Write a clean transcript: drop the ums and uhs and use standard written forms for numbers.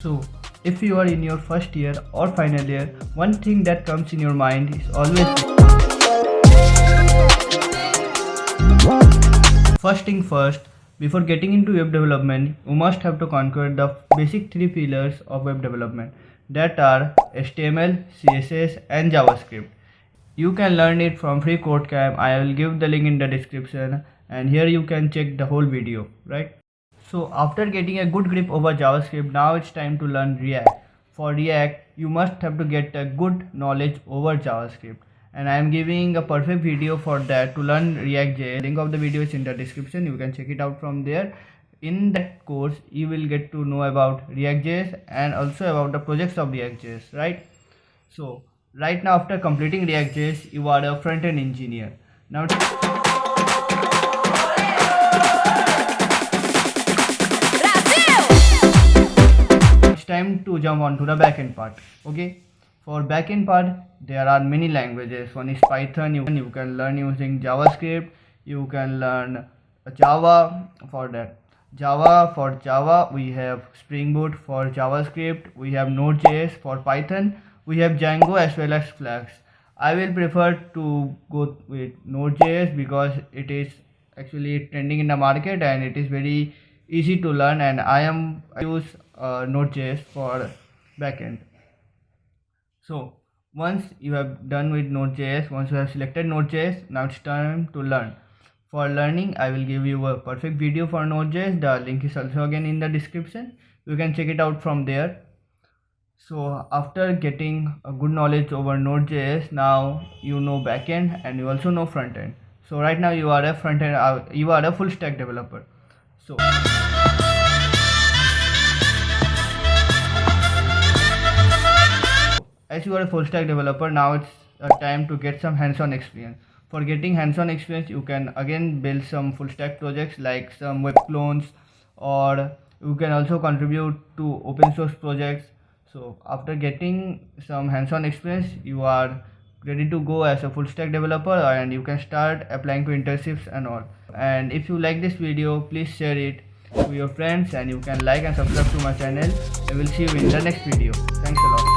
So, if you are in your first year or final year, one thing that comes in your mind is always first thing first. Before getting into web development, you must have to conquer the basic three pillars of web development, that are HTML, CSS, and JavaScript. You can learn it from free code camp. I will give the link in the description, and here you can check the whole video, right? So after getting a good grip over JavaScript, now it's time to learn React. For React, you must have to get a good knowledge over JavaScript. And I am giving a perfect video for that to learn React.js. Link of the video is in the description. You can check it out from there. In that course, you will get to know about React.js and also about the projects of React.js, right? So right now, after completing React.js, you are a front-end engineer. Now time to jump on to the backend part. Okay, for backend part there are many languages. One is Python. You can learn using JavaScript. You can learn Java. For Java we have Spring Boot. For JavaScript we have Node.js. For Python we have Django as well as Flask. I will prefer to go with Node.js because it is actually trending in the market and it is very easy to learn, and I use Node.js for backend. So once you have done with Node.js, once you have selected Node.js, now it's time to learn. For learning, I will give you a perfect video for Node.js. The link is also again in the description. You can check it out from there. So after getting a good knowledge over Node.js, now you know backend and you also know frontend. So right now you are a frontend, you are a full stack developer. So as you are a full stack developer, now it's a time to get some hands-on experience. For getting hands-on experience, you can again build some full stack projects like some web clones, or you can also contribute to open source projects. So after getting some hands-on experience, you are ready to go as a full stack developer and you can start applying to internships and all. And if you like this video, please share it to your friends, and you can like and subscribe to my channel. I will see you in the next video. Thanks a lot.